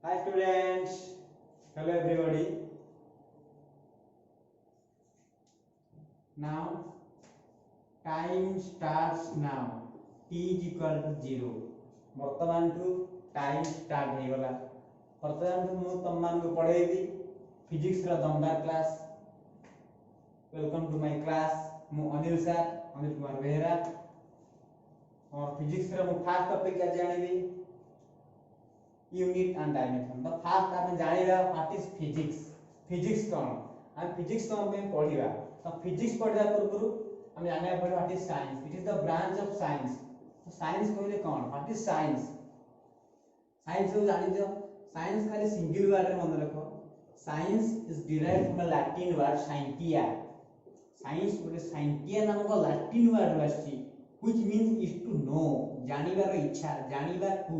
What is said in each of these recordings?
Hi students, hello everybody. Now time starts now. T is equal to 0. वर्तमान ठू time start हो गला। वर्तमान ठू मु तुम मान को पढ़ेबी फिजिक्स रा दमदार class. Welcome to my class. मु अनिल सर, अनिल कुमार बेहरा। और फिजिक्स रा मु फर्स्ट टॉपिक आज जानिबी यूनिट एंड डायमेंशन। तो फर्स्ट आप जानिबा व्हाट इज फिजिक्स। फिजिक्स कोन? हम फिजिक्स कोन पे पढ़िबा। तो फिजिक्स पढ़िबा पूर्व हम जानिबा पड़े what is science. It is the branch of science. तो साइंस कहले कोन? What is science? साइंस को जानि दियो। साइंस खाली सिंगल वर्ड रे मन रखो। Science is derived from the Latin word scientia. Science बोले साइंटिया नामक लैटिन वर्ड आछि which means is to know, जानिबार इच्छा, जानिबार कु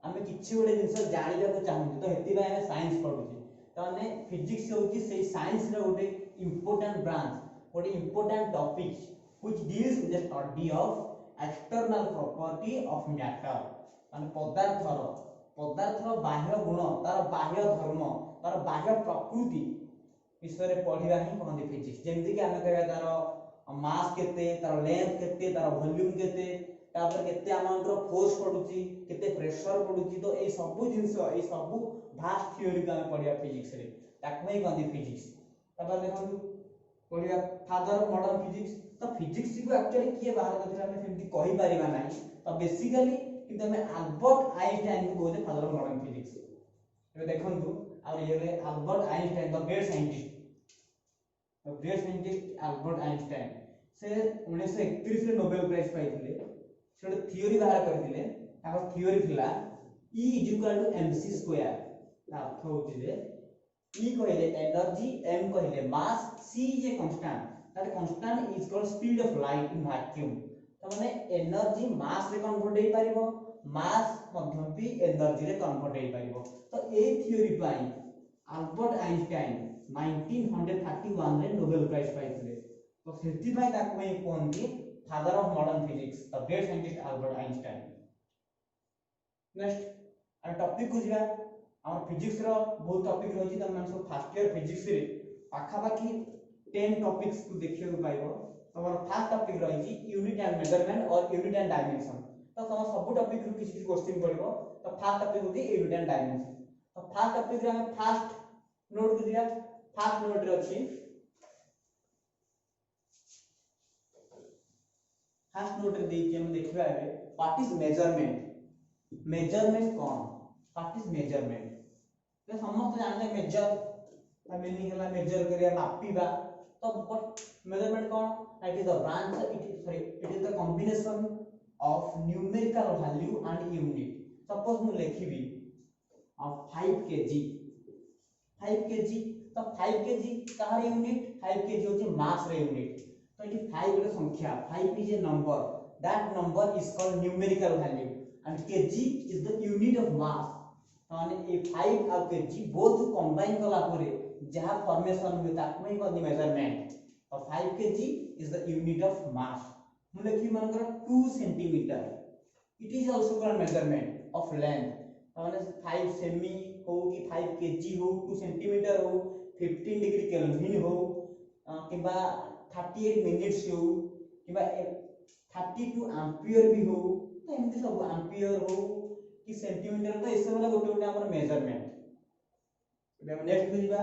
आमे किछि गोटे जिंस जानिबा को चाहू तो हेति बाय साइंस पढुचे। तो माने फिजिक्स होची से साइंस रे गोटे इंपोर्टेंट ब्रांच, गोटे important topic which deals with the study of external property of matter. माने पदार्थर बाह्य गुण, तार बाह्य धर्म, तार बाह्य प्रकृति विषय रे पढिबा ही कहंदी फिजिक्स। जेमति कि आमे कहबा तार मास केते, तार लेंथ केते, तार वॉल्यूम केते, तापर केते अमाउंट रो फोर्स पडुची, केते प्रेशर पडुची। तो ए सब जिंस, ए सब भास्ट थ्योरी का हम पढिया फिजिक्स रे, ताकू ही कहंदी फिजिक्स। तापर देखंतु पढिया फादर ऑफ मॉडर्न फिजिक्स। तो फिजिक्स को एक्चुअली किए बाहर करथिला हम सेमति कहि परिबा नाही। तो बेसिकली किंतु हमें अल्बर्ट आइंस्टाइन को कहते फादर ऑफ मॉडर्न फिजिक्स। ए देखंतु और ये रे Albert Einstein the great scientist, the great scientist Albert Einstein. से 1931 रे नोबेल प्राइज पाइथिले। से थ्योरी बाहर करथिले। ताको थ्योरी थिला E = mc²। अर्थ होची जे E कहले एनर्जी, m कहले मास, c is a constant. That constant is called speed of light in vacuum. तो माने एनर्जी मास रे कन्वर्ट हे परिबो, मास मध्यम भी एनर्जी रे कन्वर्ट हे परिबो। तो ए थ्योरी पई अल्बर्ट आइंस्टाइन 1931 रे नोबेल प्राइज पाइथिले। तो सेति पई ताको ही कोनती father of modern physics, the great scientist Albert Einstein. Next आ टॉपिक को जिया हमर फिजिक्स रो बहुत टॉपिक रहछि। त हम सब फर्स्ट ईयर फिजिक्स रे पाखा पाखी 10 टॉपिक्स को देखियो पाइबो। हमर फर्स्ट टॉपिक रहछि यूनिट एंड मेजरमेंट और यूनिट एंड डायमेंशन। तो हम सब टॉपिक रो किछि क्वेश्चन पड़िबो। तो फर्स्ट टॉपिक होती यूनिट एंड डायमेंशन। तो फर्स्ट टॉपिक रे हम फर्स्ट नोट को दिया। फर्स्ट नोट रे अछि, फर्स्ट नोट रे देछि हम देखिबा एबे what is measurement. Measurement cone? What is measurement? तो समस्त जानले मेजर मीनिंग हला मेजर करिया, मापिबा। तो what measurement cone? It is the branch, it is the combination of numerical value and unit. Suppose मु लिखिबी 5 केजी, 5 केजी। तो 5 केजी कहार unit? 5 KG होची मास रे यूनिट। तो इटी 5 गोटे संख्या, 5 is a number, that number is called numerical value and KG is the unit of mass. माने ए 5 और KG both combine कला परे जहा फॉर्मेशन हुए ताकू ही कहनी मेजरमेंट। तो 5 KG is the unit of mass. मु लिखि मानकर 2 centimetre, it is also called measurement of length. माने 5 सेमी हो कि 5 केजी हो, 2 सेंटीमीटर हो, 15 डिग्री केल्विन हो, किबा 38 मिनिट्स हो, किबा 32 एम्पियर भी हो। तो एमती सब एम्पियर हो कि सेंटीमीटर, तो ए सब वाला गोटे गोटे हमर मेजरमेंट। हम नेक्स्ट बुझिबा।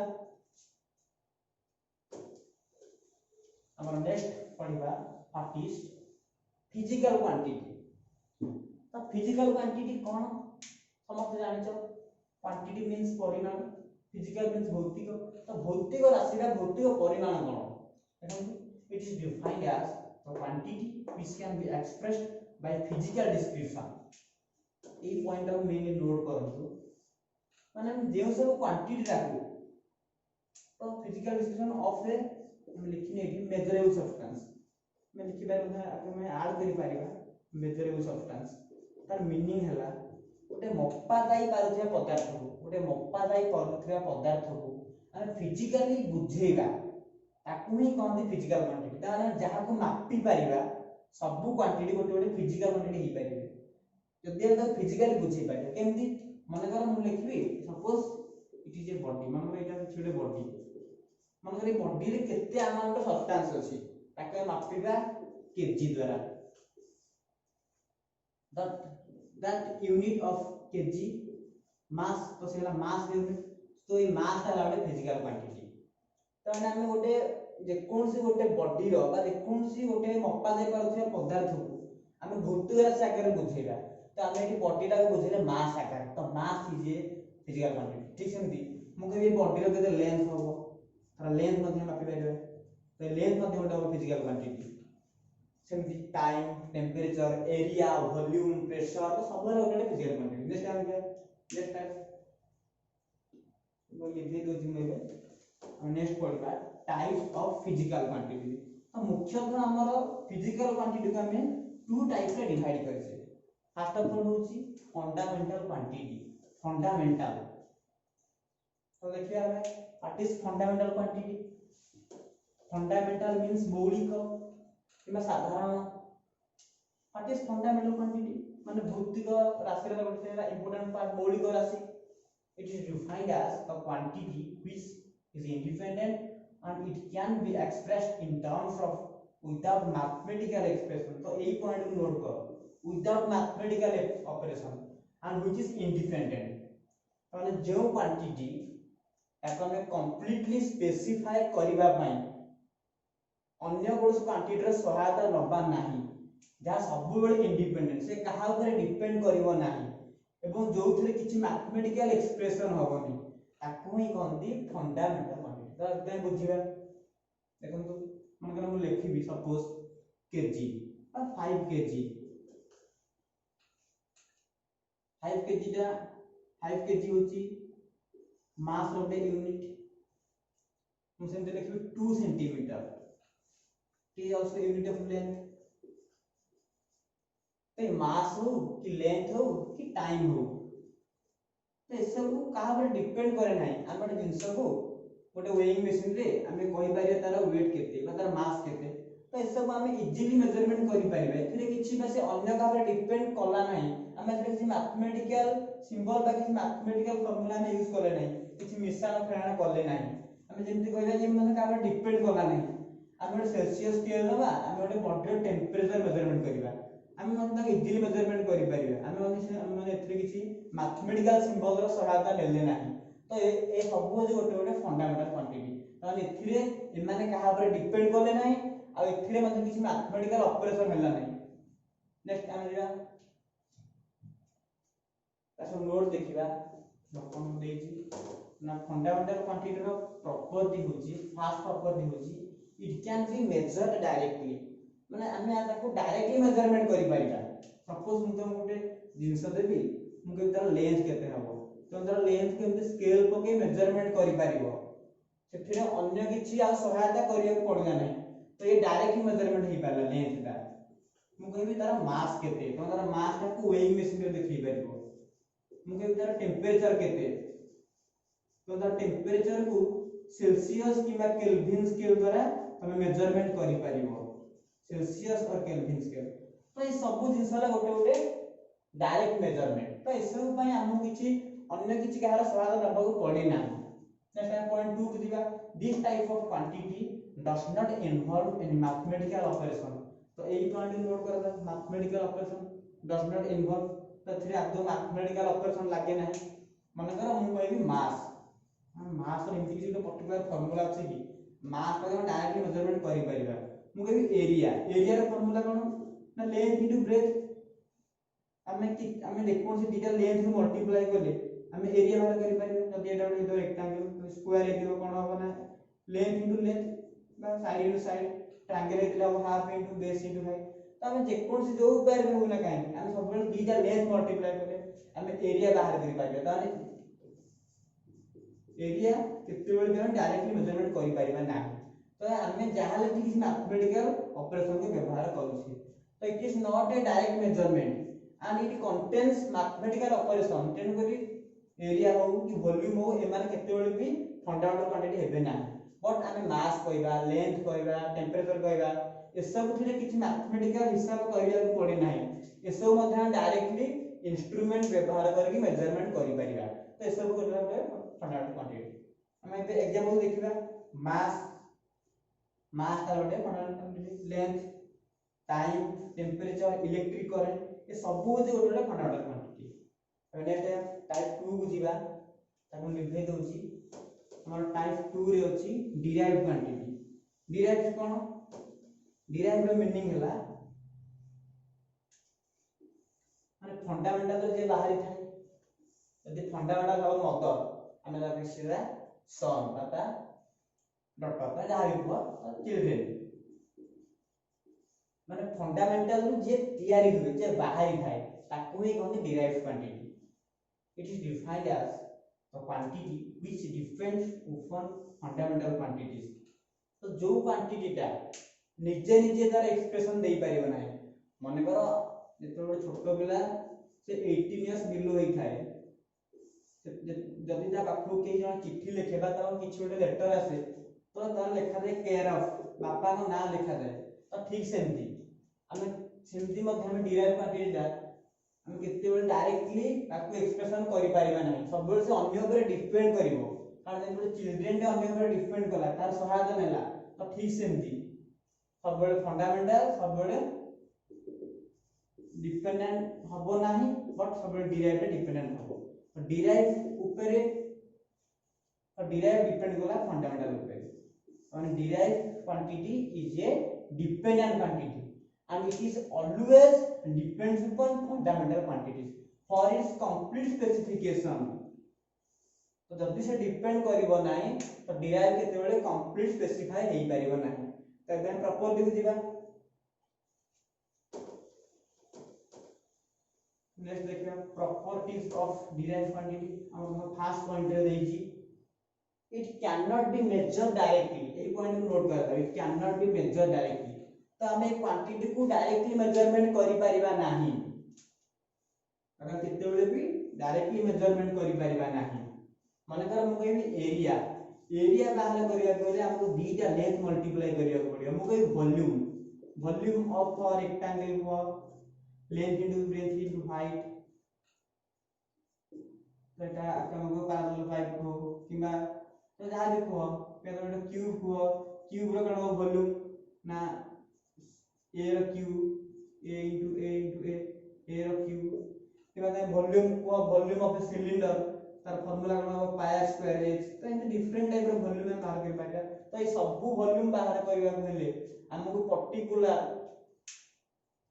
हमर नेक्स्ट पढिबा व्हाट इज फिजिकल क्वांटिटी। तो फिजिकल क्वांटिटी कोन? समस्त जानिछो क्वांटिटी मींस परिमाण, फिजिकल मींस भौतिक। तो भौतिक राशि का भौतिक परिमाण कोन? देखो it is defined as the quantity which can be expressed by physical description. A point of main note करंतु। माने हम जे सब क्वांटिटी राखू तो फिजिकल डिस्क्रिप्शन ऑफ ए हम लिखिने एठी मेजरेबल सब्सटेंस मैं लिखि बार मैं ऐड करि परिबा। मेजरेबल सब्सटेंस तार मीनिंग हला गोटे मप्पा जाई पारुथिया पदार्थ को, गोटे मप्पा जाई पारुथिया पदार्थ को हम फिजिकली बुझेबा, ताकू ही कहंदी फिजिकल क्वांटिटी। ताने जहा को मापी परिबा सब क्वांटिटी गोटे गोटे फिजिकल क्वांटिटी ही परिबे जदि हम फिजिकली बुझे पारे। केमती? मन कर मु लिखबी suppose it is a body मन कर एटा किछि बॉडी मन कर बॉडी रे केते अमाउंट सब्सटेंस अछि ताके मापिबा केजी द्वारा that unit of kg mass तो सेला mass यूनिट तो ये mass है लाउडे फिजिकल क्वांटिटी तो हम गोटे जे कोन से गोटे बॉडी रो बा कोन से गोटे मप्पा जाय पारुथिया पदार्थ को हम भौतिक राशि आकार बुझेबा तो हम एटी बॉडी टा को बुझेले मास आकार तो mass is a physical quantity ठीक सेमती मु कहबी बॉडी रो केते लेंथ होबो तर लेंथ मध्ये मापि पाइबा तो लेंथ मध्ये गोटे फिजिकल क्वांटिटी सेमती time temperature area volume pressure तो सब गोटे physical quantity next time next time वो लिखि दो जिमे नेक्स्ट पढ़बा टाइप्स ऑफ फिजिकल क्वांटिटी तो मुख्यतः हमर फिजिकल क्वांटिटी को हमें टू टाइप्स रे डिवाइड करछे फर्स्ट ऑफ ऑल होची फंडामेंटल क्वांटिटी फंडामेंटल तो देखिए हमें what is fundamental quantity fundamental means मौलिक किबा साधारण व्हाट इज फंडामेंटल क्वांटिटी माने भौतिक राशि रा गोटे इंपोर्टेंट पार्ट मौलिक राशि it is defined as a quantity which is independent and it can be expressed in terms of without mathematical expression तो यही पॉइंट को नोट करो without mathematical operation and which is independent माने जो quantity ताको हम कंप्लीटली स्पेसिफाई करिबा पई अन्य कोन क्वांटिटी रो सहायता नबा नाही जा सब बेले इंडिपेंडेंट से कहा ऊपर डिपेंड करिवो नाही एवं जो थरे किछि मैथमेटिकल एक्सप्रेशन होबनी ताकू ही कहंती फंडामेंटल क्वांटिटी तो बे बुझिबा देखंतु मन कर हम लिखिबी सपोज केजी और 5 केजी 5 केजी दा 5 केजी होची मास ऑफ द यूनिट हम सेंते लिखिबी 2 centimetre T also unit of length तो मास हो कि लेंथ हो कि टाइम हो तो ए सब कहा पर डिपेंड करे नाही हम जिंस को गोटे वेइंग मशीन रे हमें कहि पारिया तार वेट केते बा तार मास केते तो ए सब हम इजीली मेजरमेंट करि पारिबे एथिरे किछि बा से अन्य का पर डिपेंड कला नाही हम एथिरे किछि मैथमेटिकल सिंबल बा किछि मैथमेटिकल फार्मूला में यूज करले नाही किछि मिश्रण फेराण करले नाही हम जेंति कहबा जे मन का पर डिपेंड कला नाही हम सेल्सियस स्केल लबा हम गोटे बॉडी टेंपरेचर मेजरमेंट करिबा आमे मतलब इजीली मेजरमेंट करि परिबा आमे माने एथरे किछि मैथमेटिकल सिंबल रो सहायता लेले नाही तो ए सब जो गोटे फंडामेंटल क्वांटिटी तो एथरे ए माने कहा पर डिपेंड करले नाही आ एथरे मतलब किछि मैथमेटिकल ऑपरेशन होला नाही नेक्स्ट आमे जिबा तासो नोट देखिबा डॉक्टर देछि ना फंडामेंटल क्वांटिटी रो प्रॉपर्टी होछि फर्स्ट प्रॉपर्टी होछि it can be measured directly माने हमें ताको डायरेक्टली मेजरमेंट करि परिबा सपोज मु तो गोटे जिंस देबी मु के तार लेंथ केते हबो तो तार लेंथ के स्केल पके मेजरमेंट करि परिबो सेथिरे अन्य किछि आ सहायता करिया पड़ला नै तो ये डायरेक्टली मेजरमेंट हे पाला लेंथ दा मु कहबी तार मास केते तो तार मास ता को वेइंग मशीन रे देखि परिबो मु कहबी तार टेंपरेचर केते तो तार टेंपरेचर को सेल्सियस किबा केल्विन स्केल द्वारा हमें मेजरमेंट करि परिबो सेल्सियस और केल्विन स्केल तो ये सब जिंसला गोटे गोटे डायरेक्ट मेजरमेंट तो ए सब पई हमहु किछि अन्य किछि कहार सहायता दबाको पड़े ना नेक्स्ट पॉइंट 2 को दिबा this type of quantity does not involve in mathematical operation तो एई पॉइंट नोट करबा mathematical operation does not involve तो थ्री आदो मैथमेटिकल ऑपरेशन लागे ना मन कर मु कहबी मास मास रो इनफिनिटी तो पर्टिकुलर फार्मूला अछि कि मास पर हम डायरेक्टली मेजरमेंट करि परिबा मु कहबी एरिया रो फार्मूला कोन ना लेंथ इनटू ब्रेथ हमें देखो से दीटा लेंथ को मल्टीप्लाई करले हमें एरिया बाहर करि परिबे जदि एटा इधर रेक्टेंगल तो स्क्वायर एरिया कोन होबा ना लेंथ इनटू लेंथ बा साइड इनटू साइड ट्रायंगल एतला half into base into height तो हमें जेकोन से जो उपाय में होना काहे हम सब बेले दीटा लेंथ मल्टीप्लाई करले हमें एरिया बाहर करि परिबे ताने एरिया केते बेले हम डायरेक्टली मेजरमेंट करि परिबा ना तो हमें जहाले किसी मैथमेटिकल ऑपरेशन के व्यवहार करू छी तो it is not a direct measurement and it contains mathematical operation तेन करी एरिया हो कि वॉल्यूम हो ए माने केते बेले भी फंडामेंटल क्वांटिटी हेबे ना बट हमें मास कहबा लेंथ कहबा टेंपरेचर कहबा ए सब थरे किछि मैथमेटिकल हिसाब करिया पड़े नाही ए सब मध्ये डायरेक्टली इंस्ट्रूमेंट व्यवहार करके मेजरमेंट करि परिबा तो ए सब को फंडामेंटल क्वांटिटी हम ए एग्जांपल देखिबा मास मास तार गोटे fundamental quantity length time temperature electric current ये सब गोटे गोटे फंडामेंटल क्वांटिटी नेक्स्ट टाइप 2 को जीवा ताको लिखै दउची हमर टाइप 2 रे अछि डिराइव्ड क्वांटिटी डिराइव्ड कोन डिराइव्ड रो मीनिंग हला माने फंडामेंटल जे बाहरी थाए यदि फंडामेंटल हो मदर हमें ताके सीधा सन बाता डॉटर बा जहा भी को चिल्ड्रन माने फंडामेंटल जे तयारी हुए जे बाहरी थाए ताको ही कहते derived quantity it is defined as the quantity which depends upon fundamental quantities तो जो क्वांटिटीटा निजे निजे तार एक्सप्रेशन देई परिबो नाही माने करो जेतो छोटो पिला से 18 इयर्स बिलो होई थाए जदि ता पाखो के जण चिट्ठी लिखेबा ता किछ गोटे लेटर आसे तो तार लिखा जाय केयर ऑफ बापा को नाम लिखा जाय तो ठीक सेमती हमें सेमती मध्ये हम डिराइव क्वांटिटीटा हम केते बेले डायरेक्टली ताको एक्सप्रेशन करि परिबा नाही सब बेले से अन्य ऊपर डिपेंड करिवो कारण जेतो चिल्ड्रन टे अन्य ऊपर डिपेंड कला तार सहायता नेला तो ठीक सेमती सब बेले फंडामेंटल सब बेले डिपेंडेंट हबो नाही बट सब बेले डिराइव पे डिपेंडेंट हबो तो डिराइव ऊपर और डिराइव डिपेंड कला फंडामेंटल ऊपर and derived quantity is a dependent quantity and it is always depends upon fundamental quantities for its complete specification तो जब से डिपेंड करिवो नाही तो डिराइव केते बेले कंप्लीट स्पेसिफाई हेई परिवो नाही तो एकदम प्रॉपर देखु दिबा नेक्स्ट देखियो प्रॉपर्टीज ऑफ डिराइव्ड क्वांटिटी हम फर्स्ट पॉइंट रे देइची it cannot be measured directly A point को नोट करता it cannot be measured directly तो हमें क्वांटिटी को डायरेक्टली मेजरमेंट करि परिबा नाही अगर केते बेले भी डायरेक्टली मेजरमेंट करि परिबा नाही माने कर हम कहबी एरिया एरिया बाहर करिया पहिले हमको दीटा लेंथ मल्टीप्लाई करिया पड़ियो हम कहबी volume volume of a rectangle को length into breadth into height सेटा हमको पैरेलल पाइप को किबा तो जहा भी को पेलो क्यूब को क्यूब रो कण वॉल्यूम ना ए रो क्यूब ए रो क्यूब किबा त वॉल्यूम ऑफ ए सिलिंडर तार फार्मूला कण पाई आर स्क्वायर एच तो एंत डिफरेंट टाइप रो वॉल्यूम हम बाहर कर पाया तो ए सब वॉल्यूम बाहर करबा हेले हमको पर्टिकुलर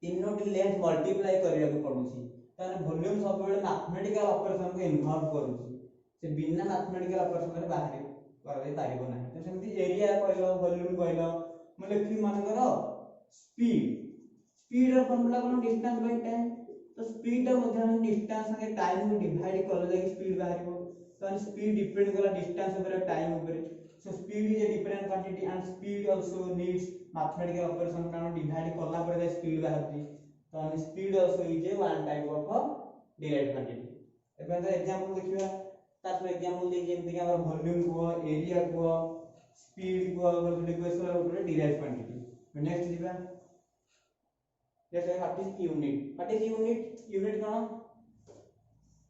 तीनोटी लेंथ मल्टीप्लाई करिया को पडुची ताने वॉल्यूम सब बेले मैथमेटिकल ऑपरेशन को इन्वॉल्व करूची से बिना मैथमेटिकल ऑपरेशन रे बाहर करले पारिबो नाही तो सेमती एरिया कहलो वॉल्यूम कहलो म लिखि मन करो स्पीड रो फार्मूला कोन डिस्टेंस बाय टाइम तो स्पीड रो मध्ये हम डिस्टेंस संगे टाइम को डिवाइड करले जाके स्पीड बाहरिबो तो स्पीड डिपेंड करा डिस्टेंस ऊपर टाइम ऊपर so speed is a different quantity and speed also needs mathematical operation कारण डिवाइड करला पर स्पीड बाहरती तो speed also is a one type of derived quantity एबे तो एग्जांपल देखिबा तार एग्जांपल दे जेमति कि हमर वॉल्यूम को एरिया को स्पीड को इक्वेशन ऊपर डिराइव्ड क्वांटिटी नेक्स्ट दिबा जैसे व्हाट इज यूनिट यूनिट कोन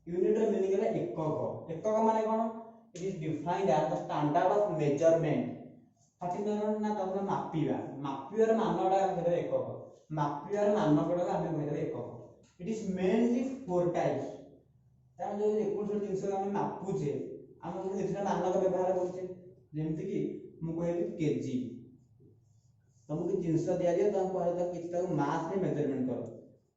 यूनिट रो मीनिंग है एकक माने कोन it is defined as the standard of measurement फाटिनर ना तब मापियर मानडा हेरे एकक मापियर मानकडा हम कहले एकक it is mainly four types ता जो एकुल जिंस हम मापुचे हम एथरा मानक व्यवहार करछे जेमति कि मु कहबी केजी तुमको जिंस दिया दियो तुम कहले त किछटा मास रे मेजरमेंट करो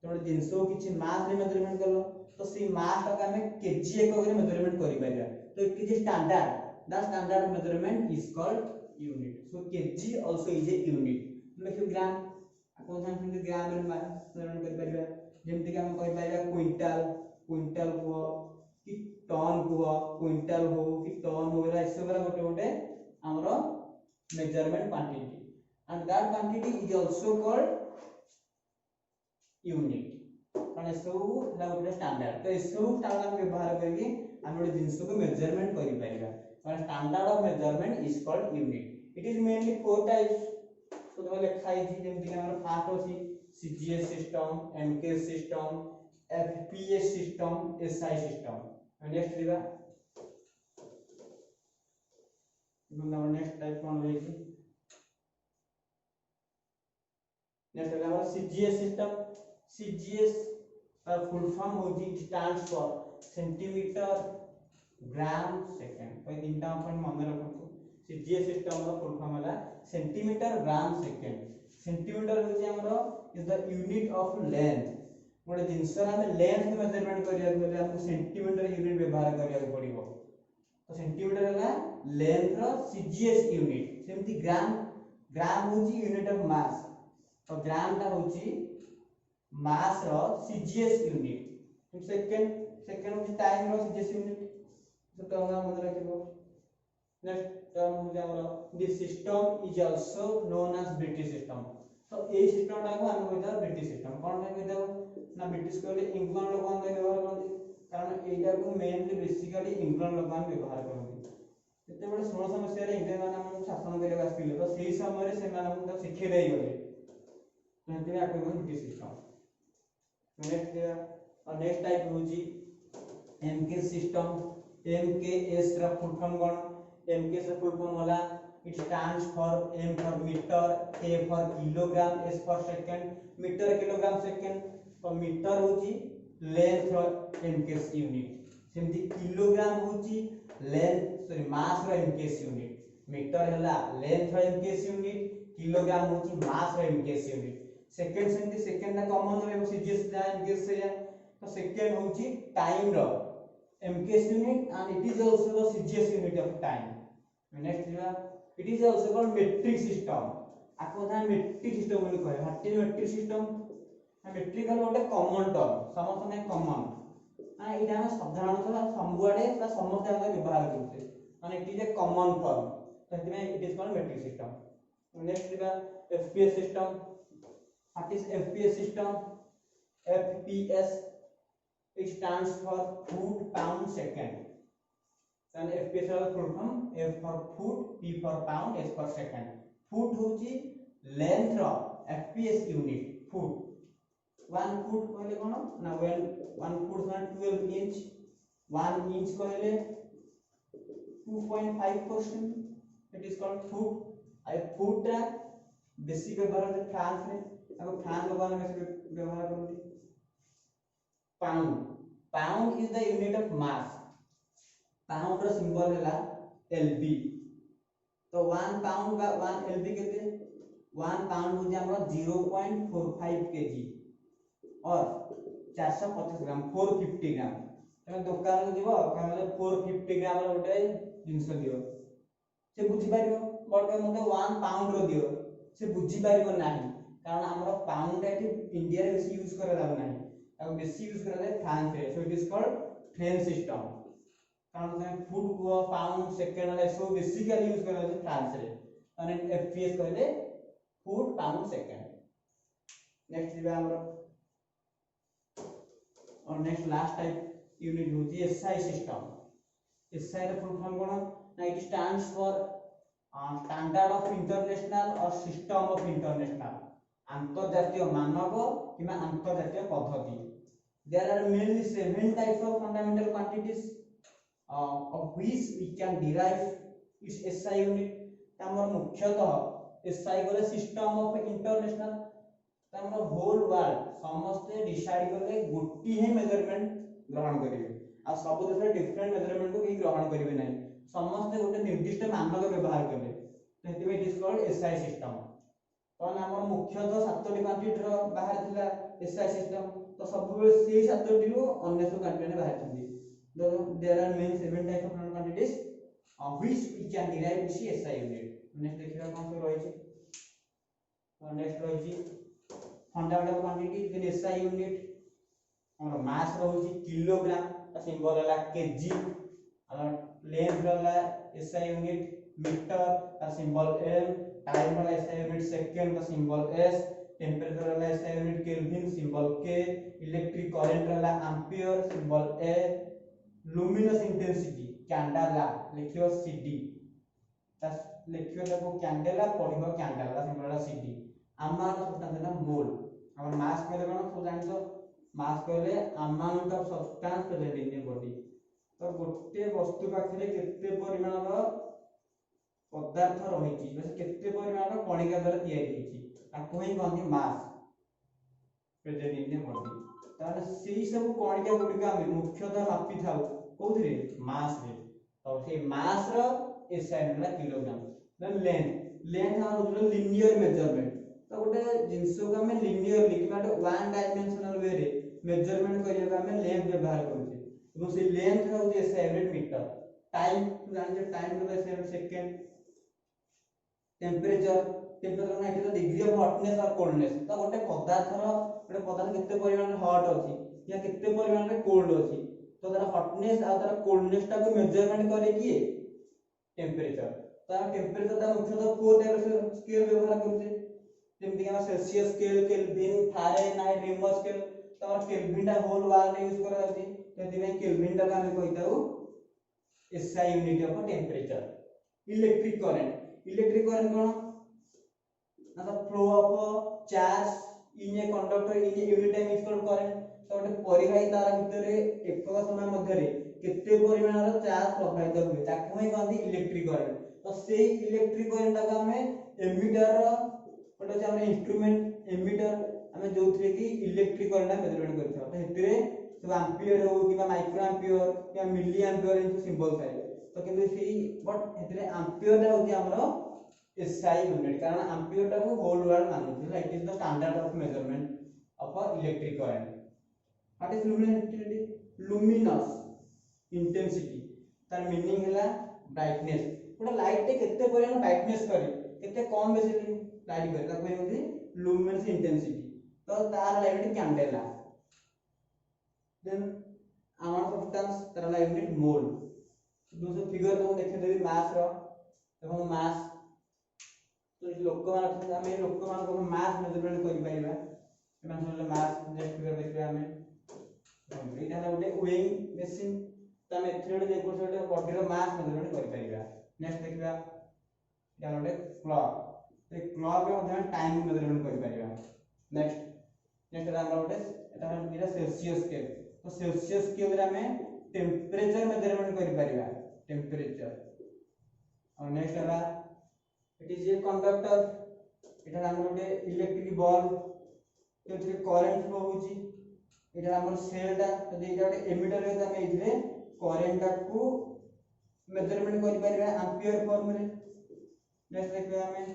तो जिंस को किछि मास रे मेजरमेंट करलो तो सी मास का हमें केजी एकक रे मेजरमेंट करि पारिया तो it is standard the standard measurement is called unit so KG also is a unit देखियो ग्राम आपन जानते ग्राम रे मेजरमेंट करि पारिया जेमति कि हम कहि पारिया क्विंटल को कि टन को क्विंटल हो कि टन हो एला सब गोटे गोटे हमरो measurement quantity and that quantity is also called unit कारण सब ला गोटे स्टैंडर्ड तो सब स्टैंडर्ड व्यवहार करके हम गोटे जिंस को मेजरमेंट करि परिबा कारण standard of measurement is called unit it is mainly four types तो तो लिखा है जेमति कि हमर फर्स्ट होसी CGS system MKS system FPS system SI system next दिबा नंबर नेक्स्ट टाइप कोन होई छी नेक्स्ट है हमारा CGS सिस्टम CGS का फुल फॉर्म होची stands for centimetre gram second तो तीनटा अपन मन रखो CGS सिस्टम रो फुल फॉर्म होला सेंटीमीटर ग्राम सेकंड सेंटीमीटर होची हमरो is the unit of length गोटे जिनस हम लेंथ मेजरमेंट करिया बोले हमको सेंटीमीटर यूनिट व्यवहार करिया पड़िबो तो सेंटीमीटर होला लेंथ रो CGS यूनिट सेमती ग्राम ग्राम होची यूनिट ऑफ मास तो ग्राम टा होची मास रो CGS यूनिट सेकंड सेकंड होची टाइम रो CGS यूनिट तो टर्म मन रखिबो नेक्स्ट टर्म होची हमरो this system is also known as British system तो ए सिस्टम टा को हम कहता ब्रिटिश सिस्टम कोन में कहता ना ब्रिटिश कहले इंग्लैंड लोक मान व्यवहार करते कारण एटा को मेनली बेसिकली इंग्लैंड लोक मान व्यवहार करते केते बडे 1600 मसिया रे इंग्लैंड मान हम शासन करे आस्थिले तो सेही समय रे से मान हम शिक्षा देई गले तो आको ब्रिटिश सिस्टम नेक्स्ट टाइप होची MK सिस्टम MKS रा फुल फॉर्म कोन MKS रा फुल फॉर्म होला it stands for M for metre K for kilogram S for second metre kilogram second तो मीटर होची लेंथ रो MKS यूनिट सेमती kilogram होची लेंथ सॉरी मास रो MKS यूनिट मीटर हला लेंथ रो MKS यूनिट किलोग्राम होची मास रो MKS यूनिट सेकंड सेमती सेकंड ना कॉमन रे CGS जा MKS से तो सेकंड होची टाइम रो MKS unit and it is also the CGS unit of time next दिबा it is also called metric system आको था मेट्रिक सिस्टम बोली कहे what is metric system metric हल गोटे कॉमन टर्म समस्त ने कॉमन आ इटा हम साधारणतः सबुआडे बा समस्त हम व्यवहार करते माने it is a common term तो हेतु में it is called metric system next दिबा FPS system what is FPS system FPS it stands for foot pound second then FPS is full form F for foot P for pound S for second foot होची length रो FPS unit foot 1 foot कहले कोन ना 1 foot मान 12 inch 1 inch कहले 2.5% it is called foot I foot रा बेसी व्यवहार है France रे अब फ्रांस लोगन में व्यवहार करती pound pound is the unit of mass pound रो सिंबल हैला lb तो 1 pound बा 1 lb केते 1 pound हो जे हमरा 0.45 kg और 450 ग्राम 450 ग्राम तमे दुकान को जीवो कहले 450 ग्राम रो गोटे जिंस दियो से बुझी पारियो बड मते 1 pound रो दियो से बुझी पारियो नाही कारण हमरा पाउंड एठी इंडिया रे बेसी यूज करे लागो नाही अब बेसी यूज करा जाए फ्रांस रे so it is called French system कारण से फुट को पाउंड सेकंड वाला सो बेसिकली यूज करा जाए फ्रांस रे माने FPS कहले फुट पाउंड सेकंड नेक्स्ट दिबा हमरो और नेक्स्ट लास्ट टाइप यूनिट होची SI सिस्टम SI रे फुल फॉर्म कोन ना it stands for standard of international और सिस्टम ऑफ इंटरनेशनल अंतर्जातीय मानक किमा अंतर्जातीय पद्धति there are mainly 7 types of fundamental quantities of which we can derive its SI unit हमर मुख्यतः SI गले system of international हमर whole world समस्त decide करले गोटी ही मेजरमेंट ग्रहण करिवे आ सब देश डिफरेंट मेजरमेंट को ही ग्रहण करिवे नहीं समस्त गोटे निर्दिष्ट मानक व्यवहार करले तो हेतु it is called SI system तो हमर मुख्यतः 7टी क्वांटिटी रो बाहर थिला SI सिस्टम तो सब बेले सेही 7टी रो अन्य सब क्वांटिटी ने बाहर थंदी there are main 7 types of quantities which we can derive this SI unit next देखिबा कोन सब रही छै नेक्स्ट रही छै fundamental quantity in SI unit हमर मास रही छै किलोग्राम का सिंबल हला केजी और लेंथ हला SI यूनिट मीटर का सिंबल m टाइम वाला SI यूनिट सेकंड का सिंबल s टेंपरेचर वाला SI unit kelvin symbol k electric current वाला ampere symbol a luminous intensity candela लिखियो cd ता लिखियो ताको कैंडेला पढिबो कैंडेला सिंबल वाला cd अमाउंट सब्सटेंस ना मोल हमर मास के कोन तो जानि तो मास कहले amount of substance present in the body. तो गोटे वस्तु पाखरे केते परिमाणर पदार्थ रही केते परिमाणर कणिका द्वारा तैयारी होती ताको ही कहते मास प्रेजेंट इन द बॉडी। तार सेही सब कणिका गुडी का मुख्यतः मापी थाउ कोथरे मास रे। तो से मास रो एसआई होला किलोग्राम। देन लेंथ हम लिनियर मेजरमेंट। तो गोटे जिंस को हम लिनियरली कि माने वन डायमेंशनल वे रे मेजरमेंट करिया हम लेंथ व्यवहार करूचे এবং সেই लेंथ হচ্ছে এসআই यूनिट मीटर। टाइम জানি টাইম হলো এসআই यूनिट सेकंड। टेम्परेचर ना एठी तो डिग्री ऑफ हॉटनेस और कोल्डनेस। तो गोटे पदार्थ केते परिमाण हॉट अछि या केते परिमाण रे कोल्ड अछि तो तार हॉटनेस आ तार कोल्डनेस टा को मेजरमेंट करे किए टेम्परेचर। तो हम टेम्परेचर दा मुख्यतः फोर टाइप स्केल व्यवहार करूचे जेमति कि Celsius scale kelvin Fahrenheit reamer scale. तो हम केल्विन दा होल वार्ड यूज करा जाउची तो दिमे केल्विन दा हम कहिताउ SI unit of temperature. Electric current कोन ना the flow of charge in a conductor in a unit time is called current. तो गोटे परिवाही तार भितर एक समय मध्य रे केते परिमाणर चार्ज प्रवाहित हुए ताको ही कहନ୍ତି इलेक्ट्रिक करंट। तो सेही इलेक्ट्रिक करंट ता हमें एमीटर गोटे हम इंस्ट्रूमेंट एमीटर हमें जोथरे कि इलेक्ट्रिक करंट मेजरमेंट करथि। तो हेतरे सब एम्पियर हो कि माइक्रो एम्पियर कि मिली एम्पियर इन सिंबल थाए। तो किंतु सेही बट हेतरे एम्पियर ता होती हमरो एसआई यूनिट कारण एम्पियर ता को होल वर्ड मानुछि it is the standard of measurement of electric current. What is luminosity? Luminous intensity तार मीनिंग हैला ब्राइटनेस। गोटे लाइट टे केते परिमाण ब्राइटनेस करे केते कम बेसी लाइट करे ताको होती लुमिनस इंटेंसिटी। तो तार light candela. Then amount of substance तार ला यूनिट मोल। दूसरा फिगर तो देखे देबी मास रो देखो मास। तो लोक मान हम लोक मान को मास मेजरमेंट करि पाइबा एमान मास नेक्स्ट फिगर देखबा हमें एटा गोटे वेइंग मशीन। त हम एथरे देखो छोटे बॉडी रो मास मेजरमेंट करि पाइबा। नेक्स्ट देखबा एटा गोटे क्लॉक। ए क्लॉक रे हम टाइम मेजरमेंट करि पाइबा। नेक्स्ट हम गोटे एटा हम सेल्सियस स्केल। तो सेल्सियस स्केल रे हम टेम्परेचर मेजरमेंट करि पाइबा टेम्परेचर। और नेक्स्ट हला इट इज ए कंडक्टर। एटा हम गोटे इलेक्ट्रिक बल्ब जोथि करंट फ्लो होची एटा हमर सेल टा। तो एटा गोटे एमीटर रे हम एथिरे करंट टा को मेजरमेंट करि परिबा एम्पियर फॉर्म रे। नेक्स्ट देखबा हमें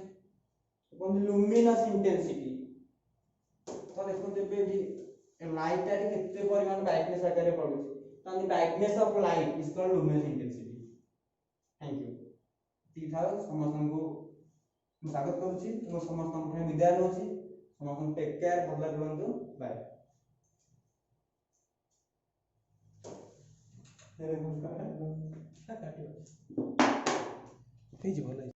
कोन लुमिनस इंटेंसिटी। तो देखो जेबे भी लाइट टा केते परिमाण ब्राइटनेस आकार रे पडुची तो the brightness of light is called luminous intensity. Thank you. तीथार समस्त को स्वागत करूची और समस्त विद्यालय होची समस्त टेक केयर भला रहंतु बाय। तेरे को काटियो हे जी भला।